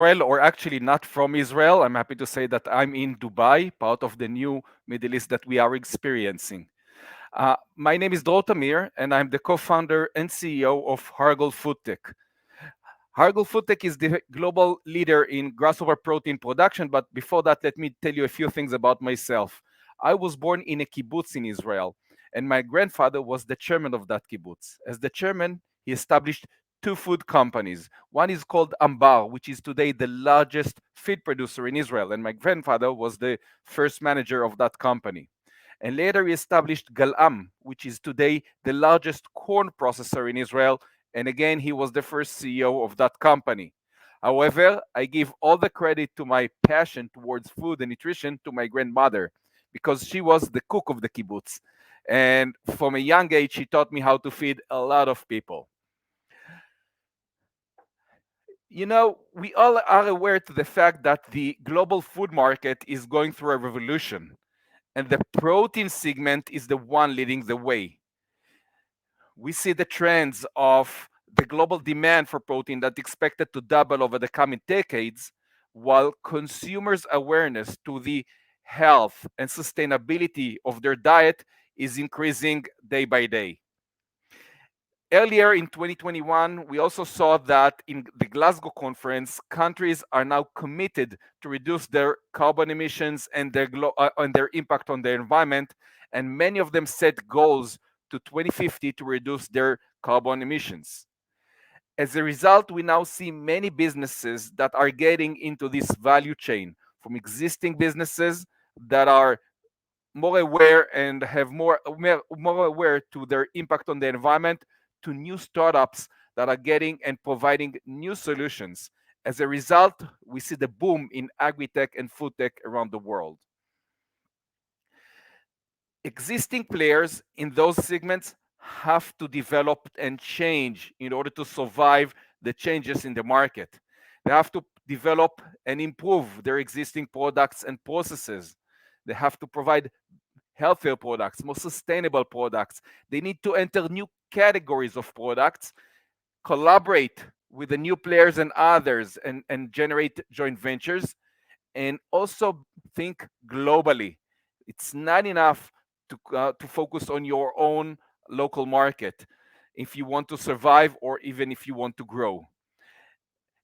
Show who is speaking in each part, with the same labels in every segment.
Speaker 1: Israel, or actually not from Israel. I'm happy to say that I'm in Dubai, part of the new Middle East that we are experiencing. My name is Dror Tamir, and I'm the co founder and CEO of Hargol Foodtech. Hargol Foodtech is the global leader in grasshopper protein production, but before that, let me tell you a few things about myself. I was born in a kibbutz in Israel, and my grandfather was the chairman of that kibbutz. As the chairman, he established two food companies. One is called Ambar, which is today the largest feed producer in Israel, and my grandfather was the first manager of that company. And later he established Galam, which is today the largest corn processor in Israel, and again, he was the first CEO of that company. However, I give all the credit to my passion towards food and nutrition to my grandmother because she was the cook of the kibbutz. And from a young age, she taught me how to feed a lot of people. You know, we all are aware to the fact that the global food market is going through a revolution, and the protein segment is the one leading the way. We see the trends of the global demand for protein that expected to double over the coming decades, while consumers' awareness to the health and sustainability of their diet is increasing day by day. Earlier in 2021, we also saw that in the Glasgow conference, countries are now committed to reduce their carbon emissions and and their impact on the environment, and many of them set goals to 2050 to reduce their carbon emissions. As a result, we now see many businesses that are getting into this value chain, from existing businesses that are more aware and have more aware to their impact on the environment, to new startups that are getting and providing new solutions. As a result, we see the boom in agri-tech and food tech around the world. Existing players in those segments have to develop and change in order to survive the changes in the market. They have to develop and improve their existing products and processes. They have to provide healthier products, more sustainable products. They need to enter new categories of products, collaborate with the new players and others, and generate joint ventures, and also think globally. It's not enough to focus on your own local market if you want to survive or even if you want to grow.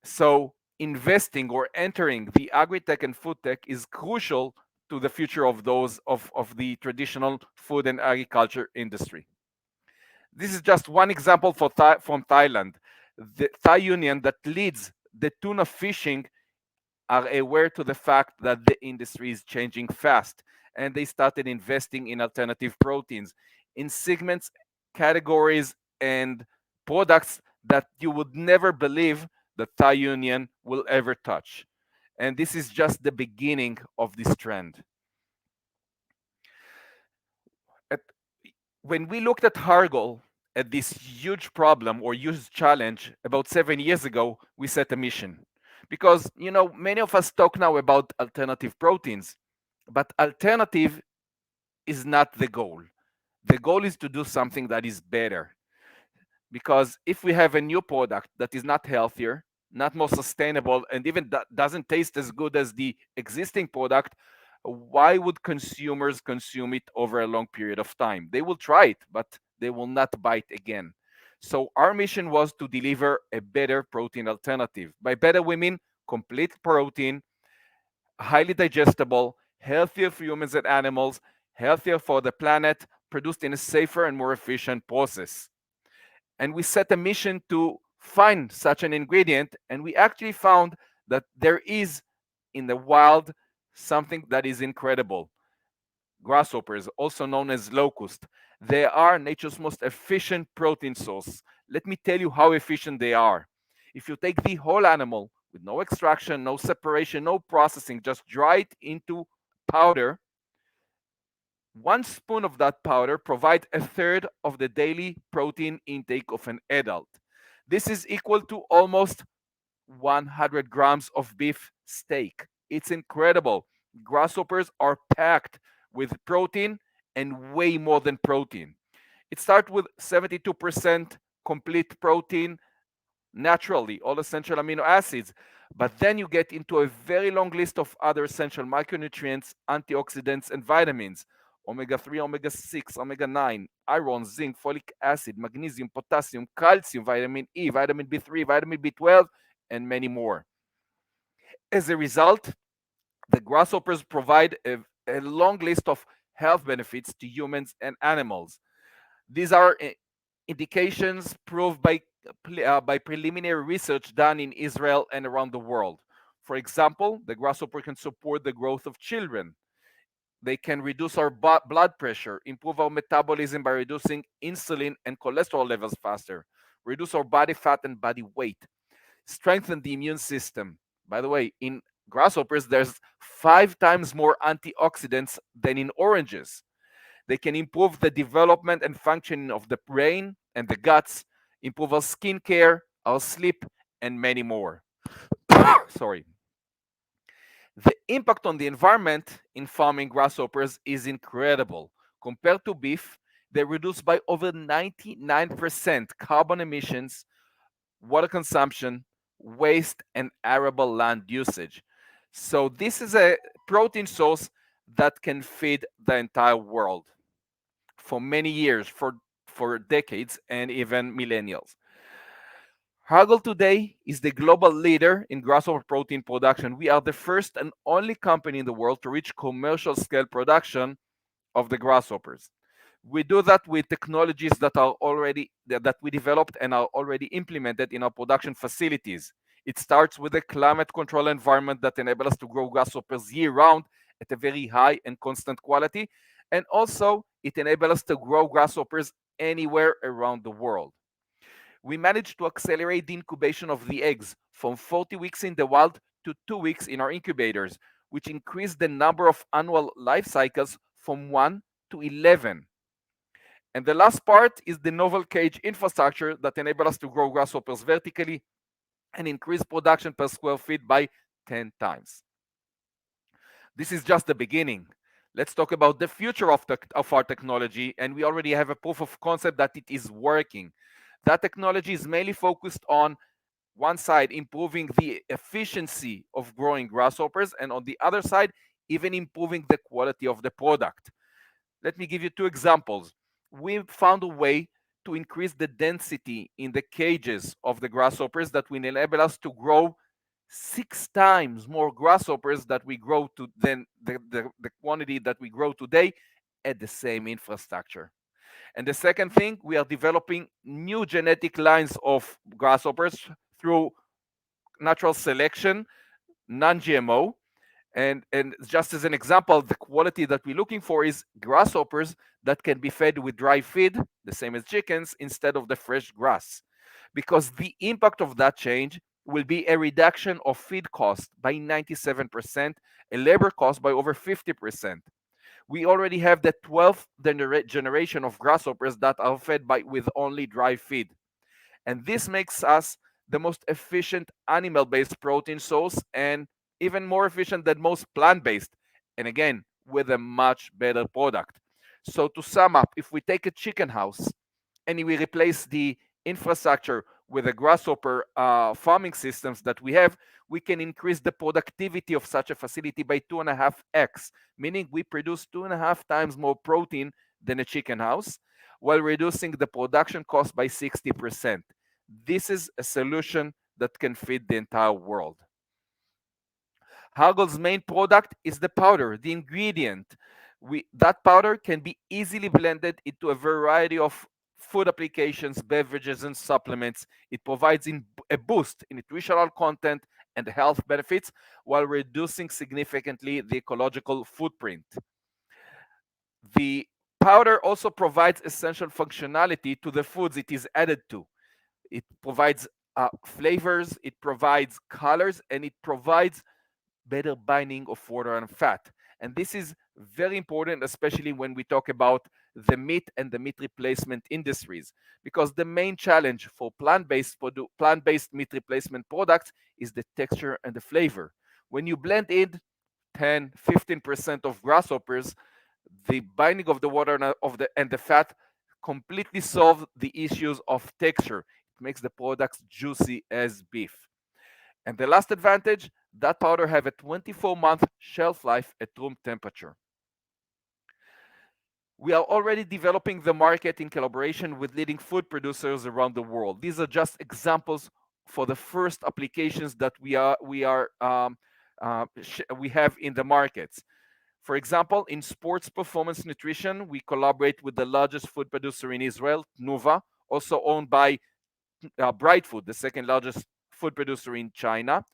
Speaker 1: So, investing or entering the agri-tech and food tech is crucial to the future of of the traditional food and agriculture industry. This is just one example from Thailand. The Thai Union that leads the tuna fishing are aware to the fact that the industry is changing fast, and they started investing in alternative proteins in segments, categories, and products that you would never believe the Thai Union will ever touch. And this is just the beginning of this trend. At, when we looked at Hargol, at this huge problem or huge challenge about 7 years ago, we set a mission. Because, you know, many of us talk now about alternative proteins, but alternative is not the goal. The goal is to do something that is better. Because if we have a new product that is not healthier, not more sustainable, and even doesn't taste as good as the existing product, why would consumers consume it over a long period of time? They will try it, but they will not buy it again. So our mission was to deliver a better protein alternative. By better, we mean complete protein, highly digestible, healthier for humans and animals, healthier for the planet, produced in a safer and more efficient process. And we set a mission to find such an ingredient, and we actually found that there is in the wild something that is incredible. Grasshoppers, also known as locust, they are nature's most efficient protein source. Let me tell you how efficient they are. If you take the whole animal with no extraction, no separation, no processing, just dry it into powder, 1 spoon of that powder provides a third of the daily protein intake of an adult. This is equal to almost 100 grams of beef steak. It's incredible. Grasshoppers are packed with protein and way more than protein. It starts with 72% complete protein, naturally, all essential amino acids. But then you get into a very long list of other essential micronutrients, antioxidants, and vitamins: omega 3, omega 6, omega 9, iron, zinc, folic acid, magnesium, potassium, calcium, vitamin E, vitamin B3, vitamin B12, and many more. As a result, the grasshoppers provide a long list of health benefits to humans and animals. These are indications proved by preliminary research done in Israel and around the world. For example, the grasshopper can support the growth of children. They can reduce our blood pressure, improve our metabolism by reducing insulin and cholesterol levels faster, reduce our body fat and body weight, strengthen the immune system. By the way, in grasshoppers, there's 5 times more antioxidants than in oranges. They can improve the development and functioning of the brain and the guts, improve our skin care, our sleep, and many more. Sorry. The impact on the environment in farming grasshoppers is incredible. Compared to beef, they reduce by over 99% carbon emissions, water consumption, waste, and arable land usage. So, this is a protein source that can feed the entire world for many years, for decades, and even millennials. Hagel today is the global leader in grasshopper protein production. We are the first and only company in the world to reach commercial scale production of the grasshoppers. We do that with technologies that we developed and are already implemented in our production facilities. It starts with a climate control environment that enables us to grow grasshoppers year round at a very high and constant quality. And also, it enables us to grow grasshoppers anywhere around the world. We managed to accelerate the incubation of the eggs from 40 weeks in the wild to 2 weeks in our incubators, which increased the number of annual life cycles from 1 to 11. And the last part is the novel cage infrastructure that enables us to grow grasshoppers vertically and increase production per square feet by 10 times. This is just the beginning. Let's talk about the future of our technology, and we already have a proof of concept that it is working. That technology is mainly focused on one side, improving the efficiency of growing grasshoppers, and on the other side, even improving the quality of the product. Let me give you 2 examples. We found a way to increase the density in the cages of the grasshoppers that will enable us to grow 6 times more grasshoppers that we grow to than the quantity that we grow today at the same infrastructure. And the second thing, we are developing new genetic lines of grasshoppers through natural selection, non-GMO. And just as an example, the quality that we're looking for is grasshoppers that can be fed with dry feed, the same as chickens, instead of the fresh grass. Because the impact of that change will be a reduction of feed cost by 97%, a labor cost by over 50%. We already have the 12th generation of grasshoppers that are fed with only dry feed. And this makes us the most efficient animal based protein source and even more efficient than most plant based. And again, with a much better product. So, to sum up, if we take a chicken house and we replace the infrastructure with the grasshopper farming systems that we have, we can increase the productivity of such a facility by 2.5x, meaning we produce 2.5 times more protein than a chicken house while reducing the production cost by 60%. This is a solution that can feed the entire world. Hagel's main product is the powder, the ingredient. That powder can be easily blended into a variety of food applications, beverages, and supplements. It provides a boost in nutritional content and health benefits while reducing significantly the ecological footprint. The powder also provides essential functionality to the foods it is added to. It provides flavors, it provides colors, and it provides better binding of water and fat. And this is very important, especially when we talk about the meat and the meat replacement industries, because the main challenge for plant-based meat replacement products is the texture and the flavor. When you blend in 10-15% of grasshoppers, the binding of the water and the fat completely solve the issues of texture. It makes the products juicy as beef. And the last advantage, that powder have a 24-month shelf life at room temperature. We are already developing the market in collaboration with leading food producers around the world. These are just examples for the first applications that we have in the markets. For example, in sports performance nutrition, we collaborate with the largest food producer in Israel, Tnuva, also owned by Bright Food, the second largest food producer in China,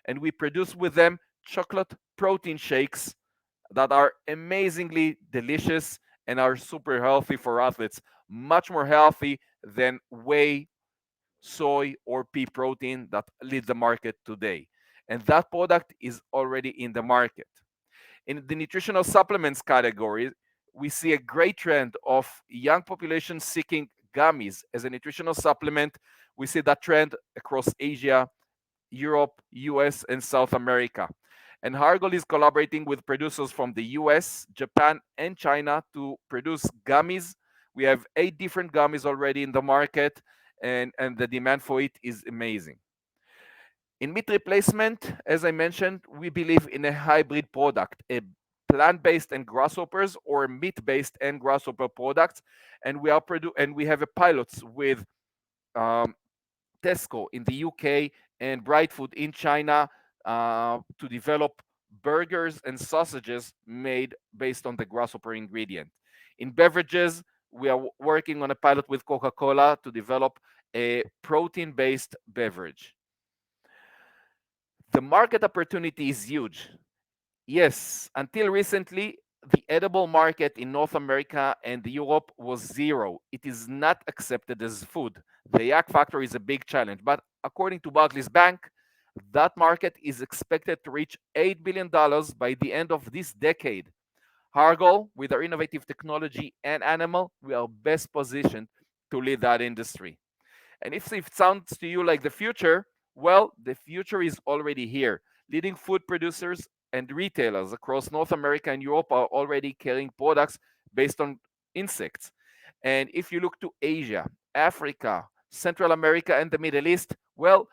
Speaker 1: and we produce with them chocolate protein shakes that are amazingly delicious and are super healthy for athletes, much more healthy than whey, soy, or pea protein that lead the market today. And that product is already in the market. In the nutritional supplements category, we see a great trend of young population seeking gummies as a nutritional supplement. We see that trend across Asia, Europe, US, and South America. And Hargol is collaborating with producers from the US, Japan, and China to produce gummies. We have 8 different gummies already in the market, and the demand for it is amazing. In meat replacement, as I mentioned, we believe in a hybrid product, a plant-based and grasshoppers or meat-based and grasshopper products, and we have a pilots with um, Tesco in the UK and Bright Food in China to develop burgers and sausages made based on the grasshopper ingredient. In beverages, we are working on a pilot with Coca-Cola to develop a protein-based beverage. The market opportunity is huge. Yes, until recently, the edible market in North America and Europe was zero. It is not accepted as food. The yak factor is a big challenge, but according to Barclays Bank, that market is expected to reach $8 billion by the end of this decade. Hargol, with our innovative technology and animal, we are best positioned to lead that industry. And if it sounds to you like the future, well, the future is already here. Leading food producers and retailers across North America and Europe are already carrying products based on insects. And if you look to Asia, Africa, Central America, and the Middle East, well,